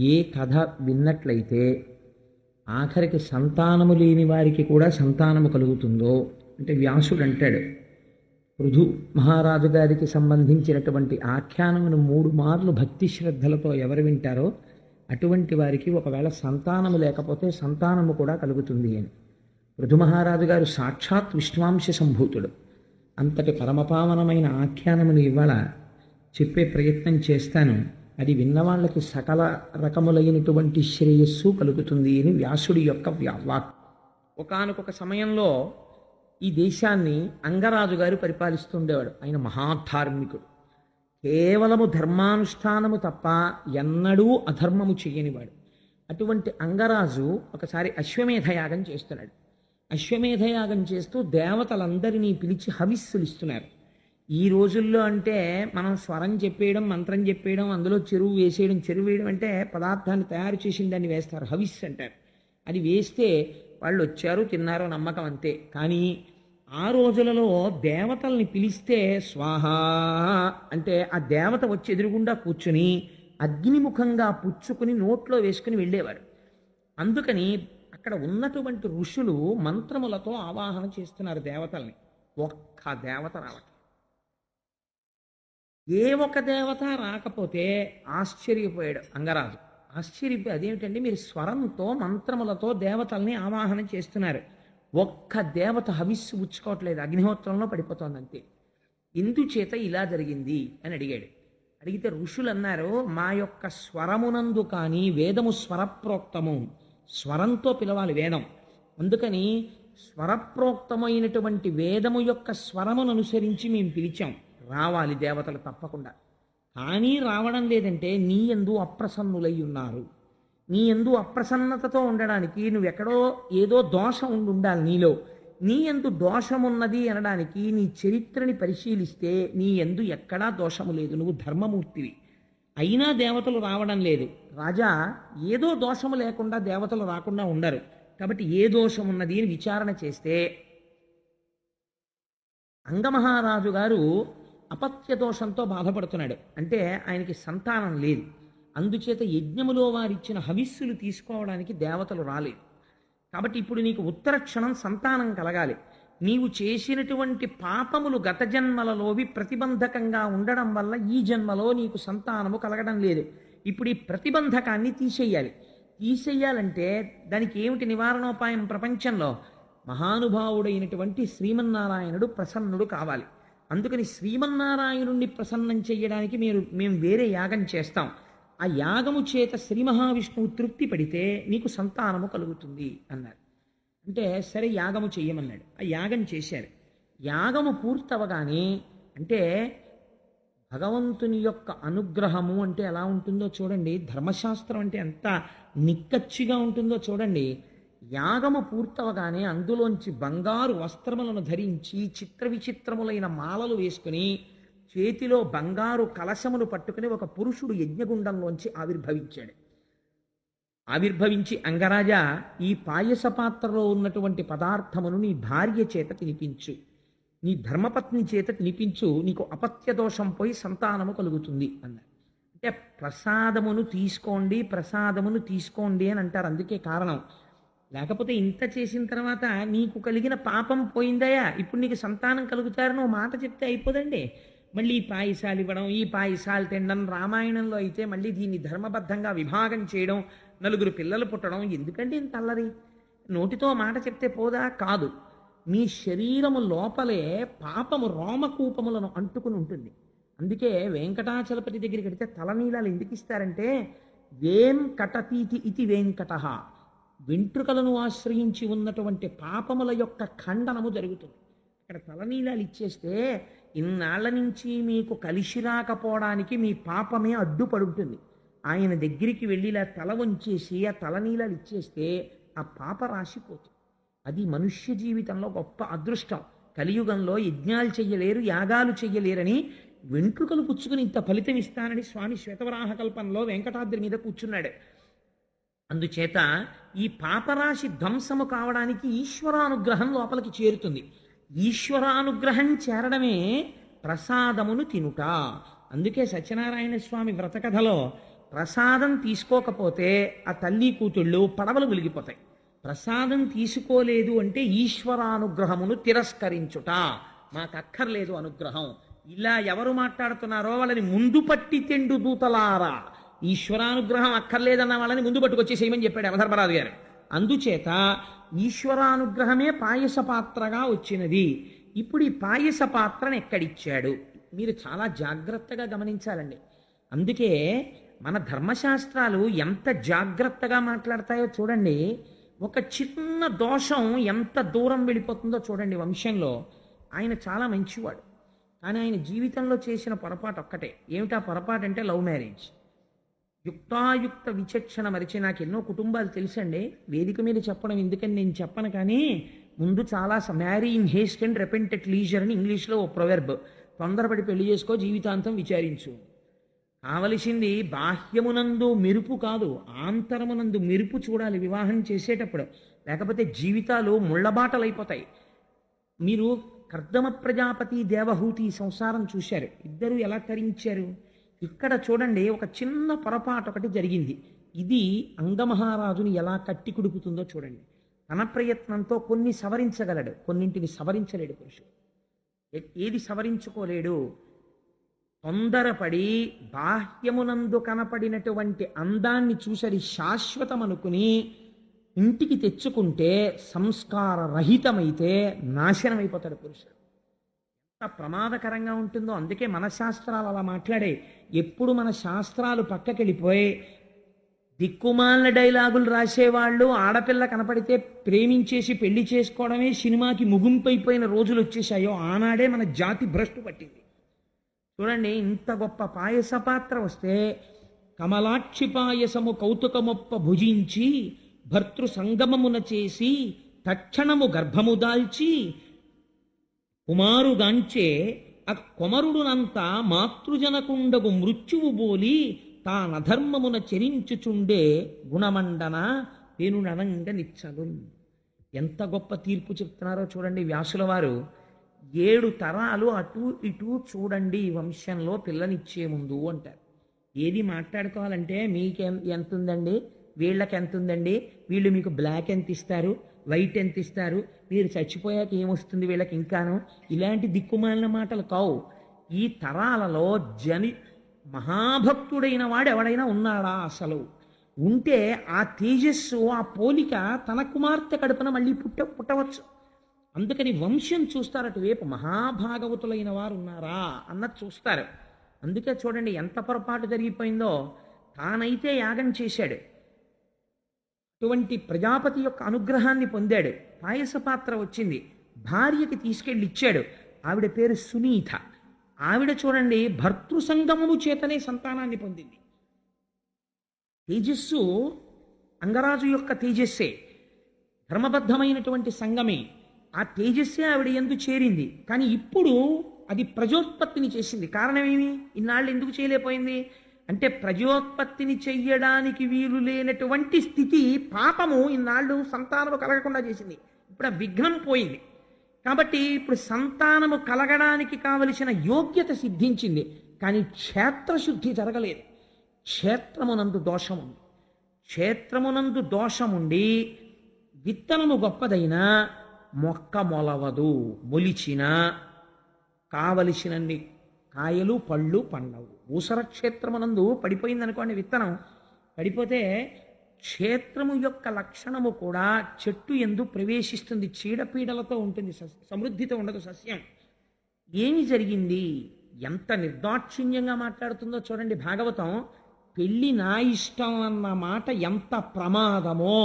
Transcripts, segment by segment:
ఏ కథ విన్నట్లయితే ఆఖరికి సంతానము లేని వారికి కూడా సంతానము కలుగుతుందో, అంటే వ్యాసుడు అంటాడు, పృథు మహారాజు గారికి సంబంధించినటువంటి ఆఖ్యానమును 3 మార్లు భక్తి శ్రద్ధలతో ఎవరు వింటారో అటువంటి వారికి ఒకవేళ సంతానము లేకపోతే సంతానము కూడా కలుగుతుంది అని. పృథు మహారాజు గారు సాక్షాత్ విష్ణువాంశ సంభూతుడు. అంతటి పరమపావనమైన ఆఖ్యానమును ఇవాళ చెప్పే ప్రయత్నం చేస్తాను. అది విన్నవాళ్ళకి సకల రకములైనటువంటి శ్రేయస్సు కలుగుతుంది అని వ్యాసుడి యొక్క వాక్. ఒకానొక సమయంలో ఈ దేశాన్ని అంగరాజు గారు పరిపాలిస్తుండేవాడు. ఆయన మహాధార్మికుడు, కేవలము ధర్మానుష్ఠానము తప్ప ఎన్నడూ అధర్మము చెయ్యనివాడు. అటువంటి అంగరాజు ఒకసారి అశ్వమేధయాగం చేస్తున్నాడు. అశ్వమేధయాగం చేస్తూ దేవతలందరినీ పిలిచి హవిస్సులు ఇస్తున్నారు. ఈ రోజుల్లో అంటే మనం స్వరం చెప్పేయడం, మంత్రం చెప్పేయడం, అందులో చెరువు వేయడం అంటే పదార్థాన్ని తయారు చేసిన దాన్ని వేస్తారు, హవిస్సు అంటారు. అది వేస్తే వాళ్ళు వచ్చారు తిన్నారో నమ్మకం అంతే. కానీ ఆ రోజులలో దేవతల్ని పిలిస్తే స్వాహ అంటే ఆ దేవత వచ్చి ఎదురుగుండా కూర్చుని అగ్నిముఖంగా పుచ్చుకుని నోట్లో వేసుకుని వెళ్ళేవారు. అందుకని అక్కడ ఉన్నటువంటి ఋషులు మంత్రములతో ఆవాహన చేస్తున్నారు దేవతల్ని. ఒక్క దేవత రావట్లేదు. ఏ ఒక్క దేవత రాకపోతే ఆశ్చర్యపోయాడు అంగరాజు. ఆశ్చర్యపోయి, అదేమిటండి మీరు స్వరంతో మంత్రములతో దేవతల్ని ఆవాహన చేస్తున్నారు, ఒక్క దేవత హవిస్సు పుచ్చుకోవట్లేదు, అగ్నిహోత్రంలో పడిపోతోంది అంతే. ఎందుచేత ఇలా జరిగింది అని అడిగాడు. అడిగితే ఋషులు అన్నారు, మా యొక్క స్వరమునందు కానీ వేదము స్వరప్రోక్తము, స్వరంతో పిలవాలి వేదం. అందుకని స్వరప్రోక్తమైనటువంటి వేదము యొక్క స్వరమును అనుసరించి మేము పిలిచాం, రావాలి దేవతలు తప్పకుండా. కానీ రావడం లేదంటే నీ యందు అప్రసన్నులై ఉన్నారు. నీ యందు అప్రసన్నతతో ఉండడానికి నువ్వెక్కడో ఏదో దోషం ఉండాలి నీలో. నీ యందు దోషమున్నది అనడానికి నీ చరిత్రని పరిశీలిస్తే నీ యందు ఎక్కడా దోషము లేదు, నువ్వు ధర్మమూర్తివి. అయినా దేవతలు రావడం లేదు. రాజా, ఏదో దోషము లేకుండా దేవతలు రాకుండా ఉండరు. కాబట్టి ఏ దోషం ఉన్నది అని విచారణ చేస్తే అంగమహారాజు గారు అపత్య దోషంతో బాధపడుతున్నాడు. అంటే ఆయనకి సంతానం లేదు. అందుచేత యజ్ఞములో వారిచ్చిన హవిస్సులు తీసుకోవడానికి దేవతలు రాలేదు. కాబట్టి ఇప్పుడు నీకు ఉత్తర క్షణం సంతానం కలగాలి. నీవు చేసినటువంటి పాపములు గత జన్మలలోవి ప్రతిబంధకంగా ఉండడం వల్ల ఈ జన్మలో నీకు సంతానము కలగడం లేదు. ఇప్పుడు ఈ ప్రతిబంధకాన్ని తీసేయాలంటే దానికి ఏమిటి నివారణోపాయం? ప్రపంచంలో మహానుభావుడైనటువంటి శ్రీమన్నారాయణుడు ప్రసన్నుడు కావాలి. అందుకని శ్రీమన్నారాయణుణ్ణి ప్రసన్నం చెయ్యడానికి మేము వేరే యాగం చేస్తాం. ఆ యాగము చేత శ్రీ మహావిష్ణువు తృప్తి పడితే నీకు సంతానము కలుగుతుంది అన్నారు. అంటే సరే యాగము చెయ్యమన్నాడు. ఆ యాగం చేశారు. యాగము పూర్తవగానే, అంటే భగవంతుని యొక్క అనుగ్రహము అంటే ఎలా ఉంటుందో చూడండి, ధర్మశాస్త్రం అంటే ఎంత నిక్కచ్చిగా ఉంటుందో చూడండి. యాగము పూర్తవగానే అందులోంచి బంగారు వస్త్రములను ధరించి చిత్ర విచిత్రములైన మాలలు వేసుకుని చేతిలో బంగారు కలశమును పట్టుకుని ఒక పురుషుడు యజ్ఞగుండంలోంచి ఆవిర్భవించి అంగరాజా, ఈ పాయస పాత్రలో ఉన్నటువంటి పదార్థమును నీ భార్య చేత తినిపించు, నీ ధర్మపత్ని చేత తినిపించు, నీకు అపత్య దోషం పోయి సంతానము కలుగుతుంది అన్నారు. అంటే ప్రసాదమును తీసుకోండి అని అంటారు. అందుకే కారణం. లేకపోతే ఇంత చేసిన తర్వాత నీకు కలిగిన పాపం పోయిందయా, ఇప్పుడు నీకు సంతానం కలుగుతారని ఓ మాట చెప్తే అయిపోదండి. మళ్ళీ ఈ పాయసాలు ఇవ్వడం, ఈ పాయసాలు తినడం, రామాయణంలో అయితే మళ్ళీ దీన్ని ధర్మబద్ధంగా విభాగం చేయడం, 4 పిల్లలు పుట్టడం, ఎందుకంటే ఇంత అల్లరి? నోటితో మాట చెప్తే పోదా? కాదు. మీ శరీరము లోపలే పాపము రోమకూపములను అంటుకుని ఉంటుంది. అందుకే వెంకటాచలపతి దగ్గరికి వెడితే తలనీలాలు ఎందుకు ఇస్తారంటే, వేంకటతీతి ఇది వెంకట, వెంట్రుకలను ఆశ్రయించి ఉన్నటువంటి పాపముల యొక్క ఖండనము జరుగుతుంది. అక్కడ తలనీలాలు ఇచ్చేస్తే ఇన్నాళ్ల నుంచి మీకు కలిసి రాకపోవడానికి మీ పాపమే అడ్డుపడుతుంది. ఆయన దగ్గరికి వెళ్ళి ఇలా తల వంచేసి ఆ తలనీలాలు ఇచ్చేస్తే ఆ పాప రాసిపోతుంది. అది మనుష్య జీవితంలో గొప్ప అదృష్టం. కలియుగంలో యజ్ఞాలు చెయ్యలేరు, యాగాలు చెయ్యలేరని వెంట్రుకలు పుచ్చుకుని ఇంత ఫలితం ఇస్తానని స్వామి శ్వేతవరాహ కల్పంలో వెంకటాద్రి మీద కూర్చున్నాడు. అందుచేత ఈ పాపరాశి ధ్వంసము కావడానికి ఈశ్వరానుగ్రహం లోపలికి చేరుతుంది. ఈశ్వరానుగ్రహం చేరడమే ప్రసాదమును తినుట. అందుకే సత్యనారాయణ స్వామి వ్రతకథలో ప్రసాదం తీసుకోకపోతే ఆ తల్లి కూతుళ్ళు పడవలు మునిగిపోతాయి. ప్రసాదం తీసుకోలేదు అంటే ఈశ్వరానుగ్రహమును తిరస్కరించుట, మాకు అక్కర్లేదు అనుగ్రహం. ఇలా ఎవరు మాట్లాడుతున్నారో వాళ్ళని ముందు పట్టి తెండు దూతలారా, ఈశ్వరానుగ్రహం అక్కర్లేదన్న వాళ్ళని ముందు పట్టుకొచ్చేసేయమని చెప్పాడు యమధర్మరాజు గారు. అందుచేత ఈశ్వరానుగ్రహమే పాయస పాత్రగా వచ్చినది. ఇప్పుడు ఈ పాయస పాత్రను ఎక్కడిచ్చాడు మీరు చాలా జాగ్రత్తగా గమనించాలండి. అందుకే మన ధర్మశాస్త్రాలు ఎంత జాగ్రత్తగా మాట్లాడతాయో చూడండి. ఒక చిన్న దోషం ఎంత దూరం వెళ్ళిపోతుందో చూడండి వంశంలో. ఆయన చాలా మంచివాడు, కానీ ఆయన జీవితంలో చేసిన పొరపాటు ఒక్కటే. ఏమిటా పొరపాటు అంటే లవ్ మ్యారేజ్. యుక్తాయుక్త విచక్షణ మరిచి, నాకు ఎన్నో కుటుంబాలు తెలుసండి, వేదిక మీద చెప్పడం ఎందుకని నేను చెప్పను, కానీ ముందు చాలా marry in Heist and repent at leisure అని ఇంగ్లీష్లో ఓ ప్రొవెర్బ్. తొందరపడి పెళ్లి చేసుకో, జీవితాంతం విచారించు. కావలసింది బాహ్యమునందు మెరుపు కాదు, ఆంతరమునందు మెరుపు చూడాలి వివాహం చేసేటప్పుడు. లేకపోతే జీవితాలు ముళ్ళబాటలైపోతాయి. మీరు కర్దమ ప్రజాపతి దేవహూతి సంసారం చూశారు, ఇద్దరు ఎలా తరించారు. ఇక్కడ చూడండి, ఒక చిన్న పొరపాటు ఒకటి జరిగింది. ఇది అంగమహారాజుని ఎలా కట్టి కుడుపుతుందో చూడండి. తన ప్రయత్నంతో కొన్ని సవరించగలడు, కొన్నింటిని సవరించలేడు పురుషుడు. ఏది సవరించుకోలేడు? తొందరపడి బాహ్యమునందు కనపడినటువంటి అందాన్ని చూసరి శాశ్వతమనుకుని ఇంటికి తెచ్చుకుంటే సంస్కార రహితమైతే నాశనమైపోతాడు పురుషుడు. ఎంత ప్రమాదకరంగా ఉంటుందో. అందుకే మన శాస్త్రాలు అలా మాట్లాడే. ఎప్పుడు మన శాస్త్రాలు పక్కకెళ్ళిపోయి దిక్కుమాలిన డైలాగులు రాసేవాళ్ళు, ఆడపిల్ల కనపడితే ప్రేమించేసి పెళ్లి చేసుకోవడమే సినిమాకి ముగింపైపోయిన రోజులు వచ్చేసాయో ఆనాడే మన జాతి భ్రష్టు పట్టింది. చూడండి, ఇంత గొప్ప పాయస పాత్ర వస్తే కమలాక్షి పాయసము కౌతుకమొప్ప భుజించి భర్తృ సంగమమున చేసి తక్షణము గర్భము దాల్చి కుమారుగాంచే ఆ కొమరుడునంతా మాతృజనకుండగు మృత్యువు బోలి తానధర్మమున చెరించుచుండే గుణమండన పేనుననంగ నిచ్చలు. ఎంత గొప్ప తీర్పు చెప్తున్నారో చూడండి వ్యాసుల వారు. 7 తరాలు అటు ఇటు చూడండి వంశంలో పిల్లనిచ్చే ముందు అంటారు. ఏది మాట్లాడుకోవాలంటే మీకు ఎంత ఉందండి, వీళ్ళకి ఎంత ఉందండి, వీళ్ళు మీకు బ్లాక్ ఎంత ఇస్తారు, వైట్ ఎంత ఇస్తారు, మీరు చచ్చిపోయాక ఏమొస్తుంది వీళ్ళకి ఇంకాను, ఇలాంటి దిక్కుమాలిన మాటలు కావు. ఈ తరాలలో మహాభక్తుడైన వాడు ఎవడైనా ఉన్నాడా? అసలు ఉంటే ఆ తేజస్సు, ఆ పోలిక తన కుమార్తె కడుపున మళ్ళీ పుట్టవచ్చు. అందుకని వంశం చూస్తారు, అటువైపు మహాభాగవతులైన వారు ఉన్నారా అన్నది చూస్తారు. అందుకే చూడండి ఎంత పొరపాటు జరిగిపోయిందో. తానైతే యాగం చేశాడు, అటువంటి ప్రజాపతి యొక్క అనుగ్రహాన్ని పొందాడు, పాయస పాత్ర వచ్చింది, భార్యకి తీసుకెళ్ళి ఇచ్చాడు. ఆవిడ పేరు సునీత. ఆవిడ చూడండి భర్తృ సంగమము చేతనే సంతానాన్ని పొందింది. తేజస్సు అంగరాజు యొక్క తేజస్సే, ధర్మబద్ధమైనటువంటి సంగమే. ఆ తేజస్సే ఆవిడ యందు చేరింది. కానీ ఇప్పుడు అది ప్రజోత్పత్తిని చేసింది. కారణమేమి? ఇన్నాళ్ళు ఎందుకు చేయలేకపోయింది అంటే ప్రజోత్పత్తిని చెయ్యడానికి వీలు లేనటువంటి స్థితి, పాపము ఇన్నాళ్ళు సంతానము కలగకుండా చేసింది. ఇప్పుడు ఆ విఘ్నం పోయింది. కాబట్టి ఇప్పుడు సంతానము కలగడానికి కావలసిన యోగ్యత సిద్ధించింది. కానీ క్షేత్రశుద్ధి జరగలేదు. క్షేత్రమునందు దోషముంది. క్షేత్రమునందు దోషముండి విత్తనము గొప్పదైనా మొక్క మొలవదు. మొలిచిన కావలసినన్ని కాయలు పళ్ళు పండవు. ఊసర క్షేత్రమునందు పడిపోయిందనుకోండి, విత్తనం పడిపోతే క్షేత్రము యొక్క లక్షణము కూడా చెట్టు ఎందు ప్రవేశిస్తుంది. చీడపీడలతో ఉంటుంది, సమృద్ధితో ఉండదు సస్యం. ఏమి జరిగింది? ఎంత నిర్దాక్షిణ్యంగా మాట్లాడుతుందో చూడండి భాగవతం. పెళ్ళి నా ఇష్టం అన్న మాట ఎంత ప్రమాదమో,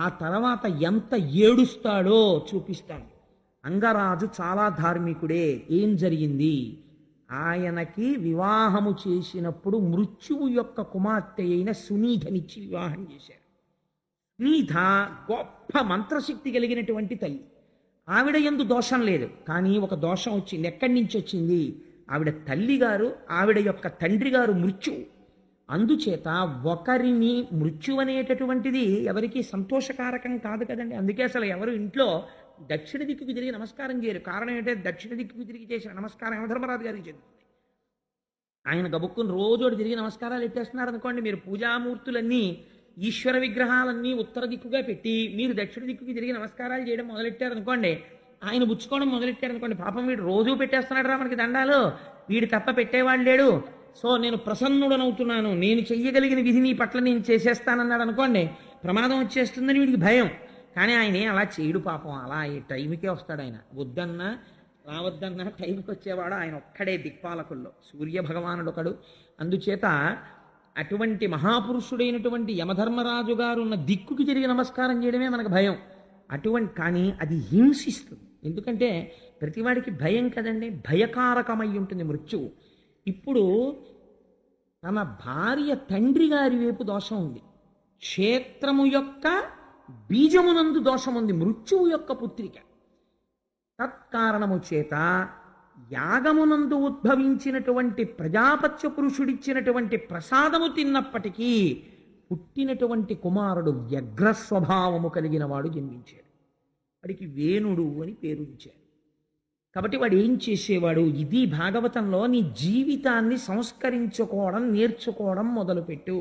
ఆ తర్వాత ఎంత ఏడుస్తాడో చూపిస్తాను. అంగరాజు చాలా ధార్మికుడే. ఏం జరిగింది? ఆయనకి వివాహము చేసినప్పుడు మృత్యువు యొక్క కుమార్తె అయిన సునీధనిచ్చి వివాహం చేశారు. సునీధ గొప్ప మంత్రశక్తి కలిగినటువంటి తల్లి. ఆవిడ యందు దోషం లేదు, కానీ ఒక దోషం వచ్చింది. ఎక్కడి నుంచి వచ్చింది? ఆవిడ తల్లిగారు, ఆవిడ యొక్క తండ్రి గారు మృత్యువు. అందుచేత ఒకరిని మృత్యు అనేటటువంటిది ఎవరికి సంతోషకారకం కాదు కదండి. అందుకే అసలు ఎవరు ఇంట్లో దక్షిణ దిక్కుకు తిరిగి నమస్కారం చేయరు. కారణం ఏంటంటే దక్షిణ దిక్కుకు తిరిగి చేసిన నమస్కారం యమధర్మరాజు గారికి చెందుతుంది. ఆయన గబుక్కుని రోజు తిరిగి నమస్కారాలు ఎట్టేస్తున్నారు అనుకోండి, మీరు పూజామూర్తులన్నీ ఈశ్వర విగ్రహాలన్నీ ఉత్తర దిక్కుగా పెట్టి మీరు దక్షిణ దిక్కుకి తిరిగి నమస్కారాలు చేయడం మొదలెట్టారనుకోండి, ఆయన పుచ్చుకోవడం మొదలెట్టారనుకోండి, పాపం వీడు రోజు పెట్టేస్తున్నాడు రా మనకి దండాలు, వీడు తప్ప పెట్టేవాడు లేడు, సో నేను ప్రసన్నుడనవుతున్నాను, నేను చెయ్యగలిగిన విధి నీ పట్ల నేను చేసేస్తానన్నాడు అనుకోండి, ప్రమాదం వచ్చేస్తుందని వీడికి భయం. కానీ ఆయన అలా చేయడు పాపం, అలా ఈ టైంకే వస్తాడు ఆయన. వద్దన్నా రావద్దన్నా టైంకి వచ్చేవాడు ఆయన ఒక్కడే దిక్పాలకుల్లో. సూర్య భగవానుడు ఒకడు. అందుచేత అటువంటి మహాపురుషుడైనటువంటి యమధర్మరాజు గారు ఉన్న దిక్కుకి తిరిగి నమస్కారం చేయడమే మనకు భయం. కానీ అది హింసిస్తుంది. ఎందుకంటే ప్రతివాడికి భయం కదండి, భయకారకమై ఉంటుంది మృత్యువు. ఇప్పుడు తన భార్య తండ్రి గారి వైపు దోషం ఉంది, క్షేత్రము యొక్క బీజమునందు దోషం ఉంది, మృత్యువు యొక్క పుత్రిక. తత్కారణము చేత యాగమునందు ఉద్భవించినటువంటి ప్రజాపత్య పురుషుడిచ్చినటువంటి ప్రసాదము తిన్నప్పటికీ పుట్టినటువంటి కుమారుడు వ్యగ్ర స్వభావము కలిగిన వాడు జన్మించాడు. వాడికి వేణుడు అని పేరు ఇచ్చారు. కాబట్టి వాడు ఏం చేసేవాడు, ఇది భాగవతంలో నీ జీవితాన్ని సంస్కరించుకోవడం నేర్చుకోవడం మొదలుపెట్టు.